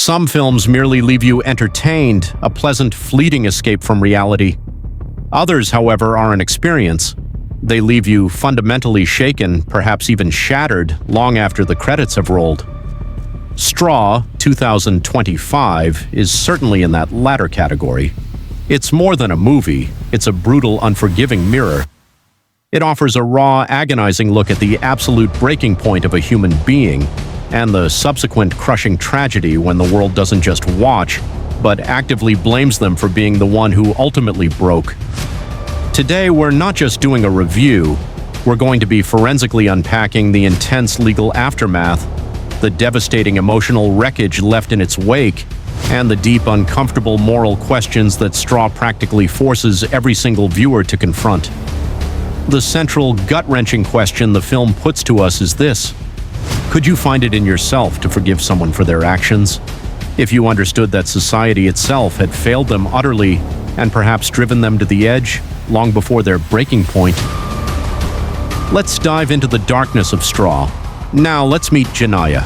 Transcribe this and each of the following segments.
Some films merely leave you entertained, a pleasant, fleeting escape from reality. Others, however, are an experience. They leave you fundamentally shaken, perhaps even shattered, long after the credits have rolled. Straw 2025 is certainly in that latter category. It's more than a movie, it's a brutal, unforgiving mirror. It offers a raw, agonizing look at the absolute breaking point of a human being, and the subsequent crushing tragedy when the world doesn't just watch, but actively blames them for being the one who ultimately broke. Today, we're not just doing a review, we're going to be forensically unpacking the intense legal aftermath, the devastating emotional wreckage left in its wake, and the deep, uncomfortable moral questions that Straw practically forces every single viewer to confront. The central, gut-wrenching question the film puts to us is this: could you find it in yourself to forgive someone for their actions? If you understood that society itself had failed them utterly and perhaps driven them to the edge long before their breaking point? Let's dive into the darkness of Straw. Now let's meet Janiyah.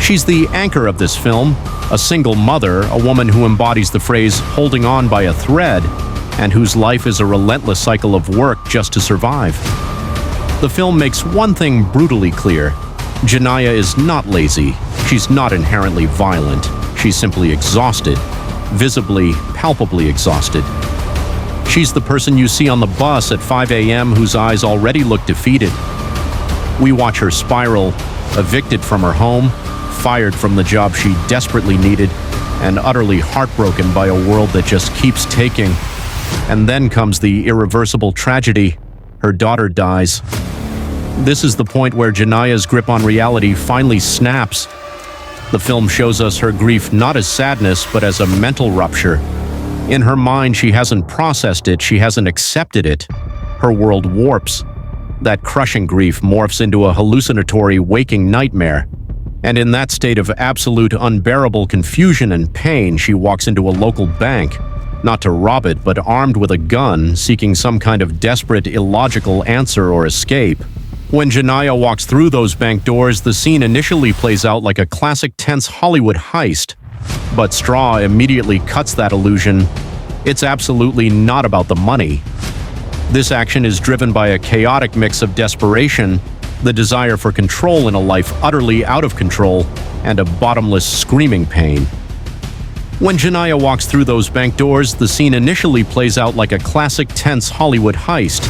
She's the anchor of this film, a single mother, a woman who embodies the phrase "holding on by a thread," and whose life is a relentless cycle of work just to survive. The film makes one thing brutally clear: Janiyah is not lazy, she's not inherently violent, she's simply exhausted, visibly, palpably exhausted. She's the person you see on the bus at 5 a.m. whose eyes already look defeated. We watch her spiral, evicted from her home, fired from the job she desperately needed, and utterly heartbroken by a world that just keeps taking. And then comes the irreversible tragedy: her daughter dies. This is the point where Janiyah's grip on reality finally snaps. The film shows us her grief not as sadness, but as a mental rupture. In her mind, she hasn't processed it, she hasn't accepted it. Her world warps. That crushing grief morphs into a hallucinatory waking nightmare. And in that state of absolute unbearable confusion and pain, she walks into a local bank, not to rob it, but armed with a gun, seeking some kind of desperate, illogical answer or escape. When Janiyah walks through those bank doors, the scene initially plays out like a classic tense Hollywood heist. But Straw immediately cuts that illusion. It's absolutely not about the money. This action is driven by a chaotic mix of desperation, the desire for control in a life utterly out of control, and a bottomless, screaming pain. When Janiyah walks through those bank doors, the scene initially plays out like a classic tense Hollywood heist.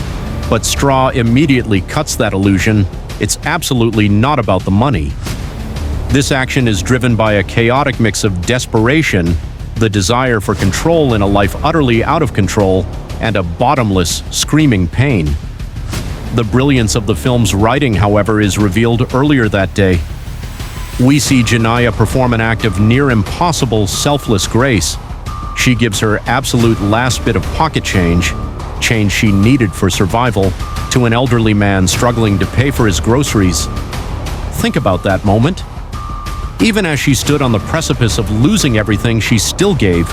But Straw immediately cuts that illusion. It's absolutely not about the money. This action is driven by a chaotic mix of desperation, the desire for control in a life utterly out of control, and a bottomless, screaming pain. The brilliance of the film's writing, however, is revealed earlier that day. We see Janiyah perform an act of near-impossible, selfless grace. She gives her absolute last bit of pocket change she needed for survival, to an elderly man struggling to pay for his groceries. Think about that moment. Even as she stood on the precipice of losing everything, she still gave.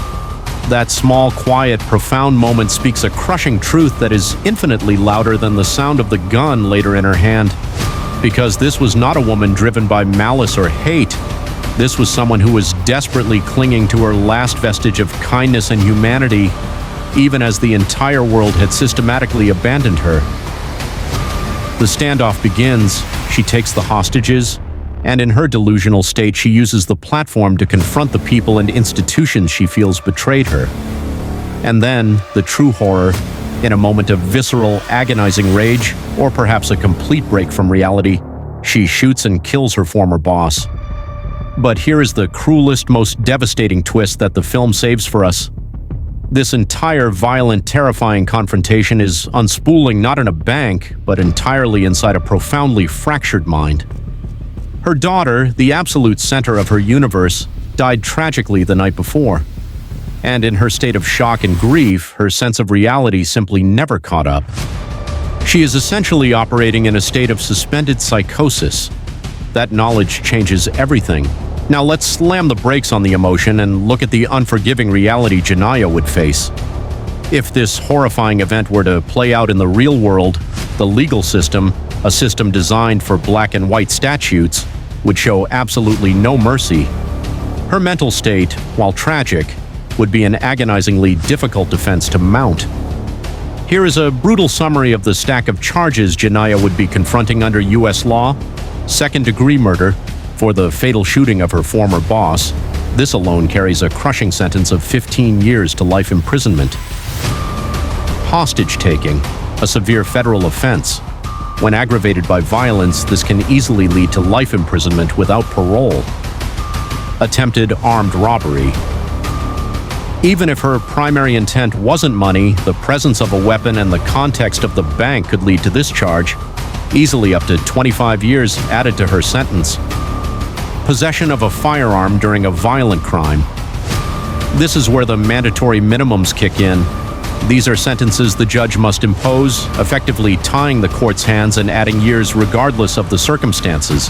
That small, quiet, profound moment speaks a crushing truth that is infinitely louder than the sound of the gun later in her hand. Because this was not a woman driven by malice or hate. This was someone who was desperately clinging to her last vestige of kindness and humanity, even as the entire world had systematically abandoned her. The standoff begins, she takes the hostages, and in her delusional state she uses the platform to confront the people and institutions she feels betrayed her. And then, the true horror, in a moment of visceral, agonizing rage, or perhaps a complete break from reality, she shoots and kills her former boss. But here is the cruelest, most devastating twist that the film saves for us. This entire violent, terrifying confrontation is unspooling not in a bank, but entirely inside a profoundly fractured mind. Her daughter, the absolute center of her universe, died tragically the night before. And in her state of shock and grief, her sense of reality simply never caught up. She is essentially operating in a state of suspended psychosis. That knowledge changes everything. Now let's slam the brakes on the emotion and look at the unforgiving reality Janiyah would face. If this horrifying event were to play out in the real world, the legal system, a system designed for black and white statutes, would show absolutely no mercy. Her mental state, while tragic, would be an agonizingly difficult defense to mount. Here is a brutal summary of the stack of charges Janiyah would be confronting under U.S. law: second-degree murder for the fatal shooting of her former boss. This alone carries a crushing sentence of 15 years to life imprisonment. Hostage-taking, a severe federal offense. When aggravated by violence, this can easily lead to life imprisonment without parole. Attempted armed robbery. Even if her primary intent wasn't money, the presence of a weapon and the context of the bank could lead to this charge, easily up to 25 years added to her sentence. Possession of a firearm during a violent crime. This is where the mandatory minimums kick in. These are sentences the judge must impose, effectively tying the court's hands and adding years regardless of the circumstances.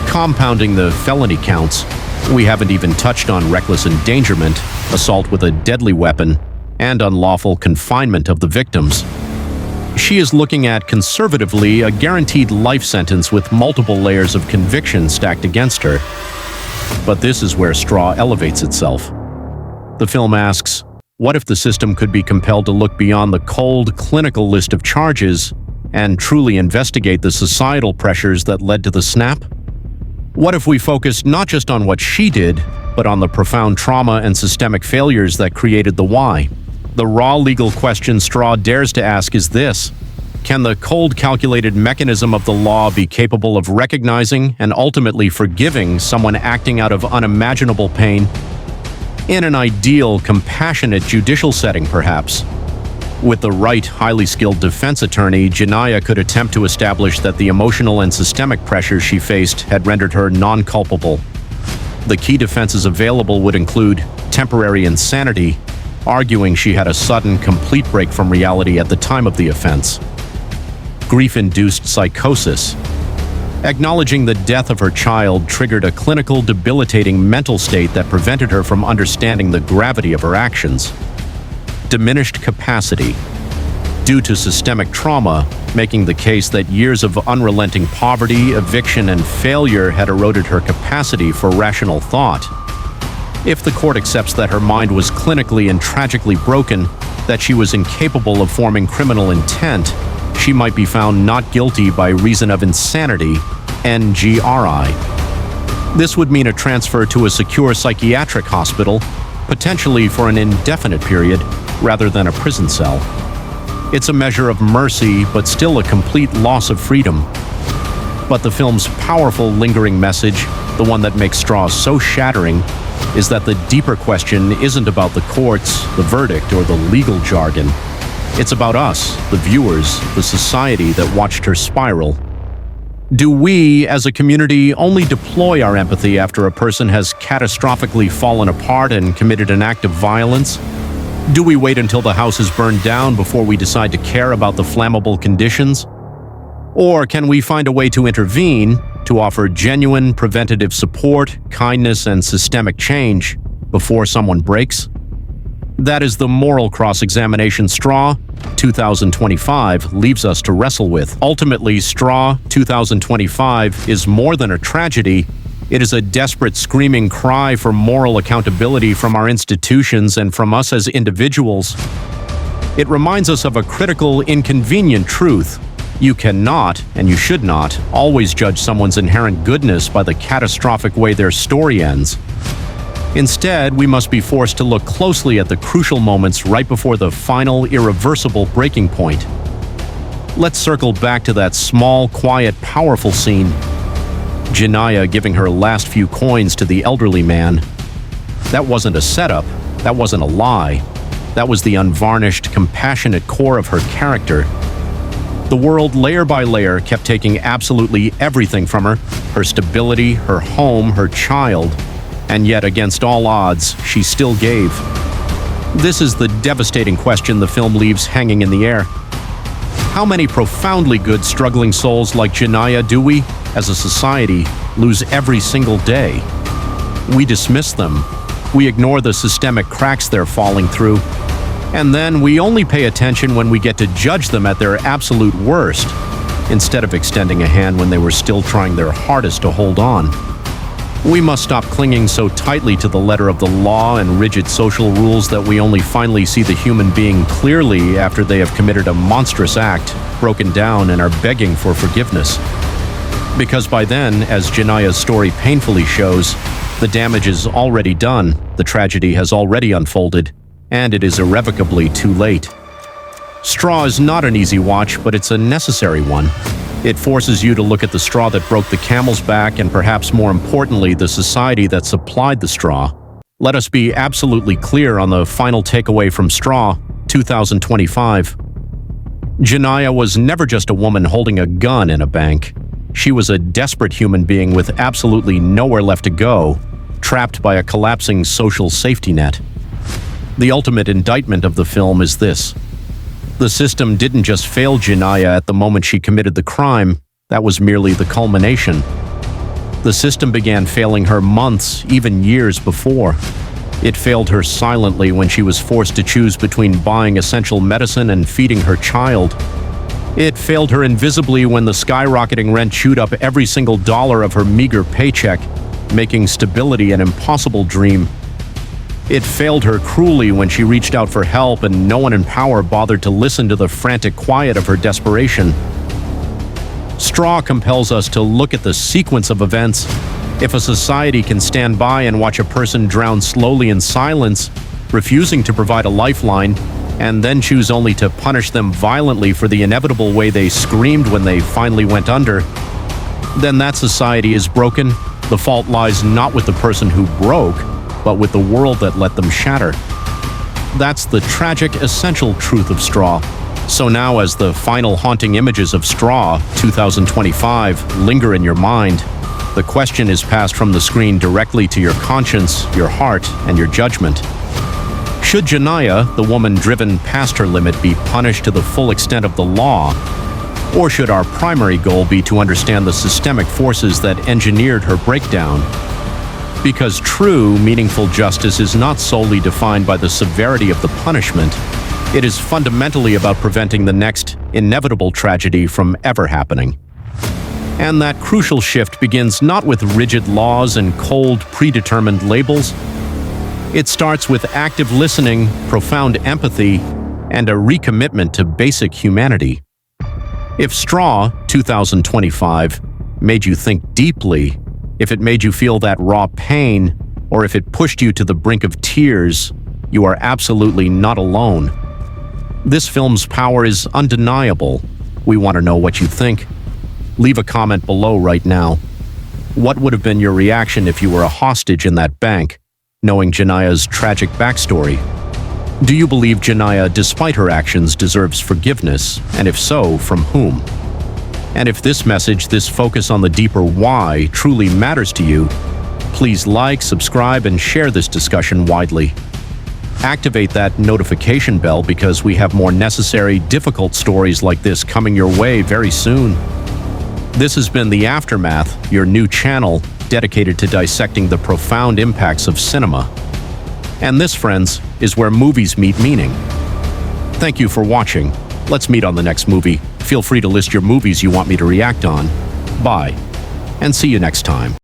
Compounding the felony counts, we haven't even touched on reckless endangerment, assault with a deadly weapon, and unlawful confinement of the victims. She is looking at, conservatively, a guaranteed life sentence with multiple layers of conviction stacked against her. But this is where Straw elevates itself. The film asks, what if the system could be compelled to look beyond the cold, clinical list of charges and truly investigate the societal pressures that led to the snap? What if we focused not just on what she did, but on the profound trauma and systemic failures that created the why? The raw legal question Straw dares to ask is this: can the cold, calculated mechanism of the law be capable of recognizing and ultimately forgiving someone acting out of unimaginable pain? In an ideal, compassionate judicial setting, perhaps. With the right, highly skilled defense attorney, Janiyah could attempt to establish that the emotional and systemic pressures she faced had rendered her non-culpable. The key defenses available would include temporary insanity, arguing she had a sudden, complete break from reality at the time of the offense; grief-induced psychosis, acknowledging the death of her child triggered a clinical, debilitating mental state that prevented her from understanding the gravity of her actions; diminished capacity, due to systemic trauma, making the case that years of unrelenting poverty, eviction, and failure had eroded her capacity for rational thought. If the court accepts that her mind was clinically and tragically broken, that she was incapable of forming criminal intent, she might be found not guilty by reason of insanity, NGRI. This would mean a transfer to a secure psychiatric hospital, potentially for an indefinite period, rather than a prison cell. It's a measure of mercy, but still a complete loss of freedom. But the film's powerful, lingering message, the one that makes Straw so shattering, is that the deeper question isn't about the courts, the verdict, or the legal jargon. It's about us, the viewers, the society that watched her spiral. Do we, as a community, only deploy our empathy after a person has catastrophically fallen apart and committed an act of violence? Do we wait until the house is burned down before we decide to care about the flammable conditions? Or can we find a way to intervene, to offer genuine preventative support, kindness, and systemic change before someone breaks? That is the moral cross-examination Straw 2025 leaves us to wrestle with. Ultimately, Straw 2025 is more than a tragedy. It is a desperate, screaming cry for moral accountability from our institutions and from us as individuals. It reminds us of a critical, inconvenient truth. You cannot, and you should not, always judge someone's inherent goodness by the catastrophic way their story ends. Instead, we must be forced to look closely at the crucial moments right before the final, irreversible breaking point. Let's circle back to that small, quiet, powerful scene. Janiyah giving her last few coins to the elderly man. That wasn't a setup. That wasn't a lie. That was the unvarnished, compassionate core of her character. The world, layer by layer, kept taking absolutely everything from her: her stability, her home, her child. And yet, against all odds, she still gave. This is the devastating question the film leaves hanging in the air. How many profoundly good, struggling souls like Janiyah do we, as a society, lose every single day? We dismiss them. We ignore the systemic cracks they're falling through. And then we only pay attention when we get to judge them at their absolute worst, instead of extending a hand when they were still trying their hardest to hold on. We must stop clinging so tightly to the letter of the law and rigid social rules that we only finally see the human being clearly after they have committed a monstrous act, broken down, and are begging for forgiveness. Because by then, as Janiyah's story painfully shows, the damage is already done, the tragedy has already unfolded, and it is irrevocably too late. Straw is not an easy watch, but it's a necessary one. It forces you to look at the straw that broke the camel's back and perhaps more importantly, the society that supplied the straw. Let us be absolutely clear on the final takeaway from Straw, 2025. Janiyah was never just a woman holding a gun in a bank. She was a desperate human being with absolutely nowhere left to go, trapped by a collapsing social safety net. The ultimate indictment of the film is this. The system didn't just fail Janiyah at the moment she committed the crime, that was merely the culmination. The system began failing her months, even years before. It failed her silently when she was forced to choose between buying essential medicine and feeding her child. It failed her invisibly when the skyrocketing rent chewed up every single dollar of her meager paycheck, making stability an impossible dream. It failed her cruelly when she reached out for help and no one in power bothered to listen to the frantic quiet of her desperation. Straw compels us to look at the sequence of events. If a society can stand by and watch a person drown slowly in silence, refusing to provide a lifeline, and then choose only to punish them violently for the inevitable way they screamed when they finally went under, then that society is broken. The fault lies not with the person who broke, but with the world that let them shatter. That's the tragic, essential truth of Straw. So now, as the final haunting images of Straw, 2025, linger in your mind, the question is passed from the screen directly to your conscience, your heart, and your judgment. Should Janiyah, the woman driven past her limit, be punished to the full extent of the law? Or should our primary goal be to understand the systemic forces that engineered her breakdown? Because true, meaningful justice is not solely defined by the severity of the punishment. It is fundamentally about preventing the next inevitable tragedy from ever happening. And that crucial shift begins not with rigid laws and cold, predetermined labels. It starts with active listening, profound empathy, and a recommitment to basic humanity. If Straw, 2025, made you think deeply, if it made you feel that raw pain, or if it pushed you to the brink of tears, you are absolutely not alone. This film's power is undeniable. We want to know what you think. Leave a comment below right now. What would have been your reaction if you were a hostage in that bank, knowing Janiyah's tragic backstory? Do you believe Janiyah, despite her actions, deserves forgiveness, and if so, from whom? And if this message, this focus on the deeper why, truly matters to you, please like, subscribe, and share this discussion widely. Activate that notification bell because we have more necessary, difficult stories like this coming your way very soon. This has been The Aftermath, your new channel dedicated to dissecting the profound impacts of cinema. And this, friends, is where movies meet meaning. Thank you for watching. Let's meet on the next movie. Feel free to list your movies you want me to react on. Bye, and see you next time.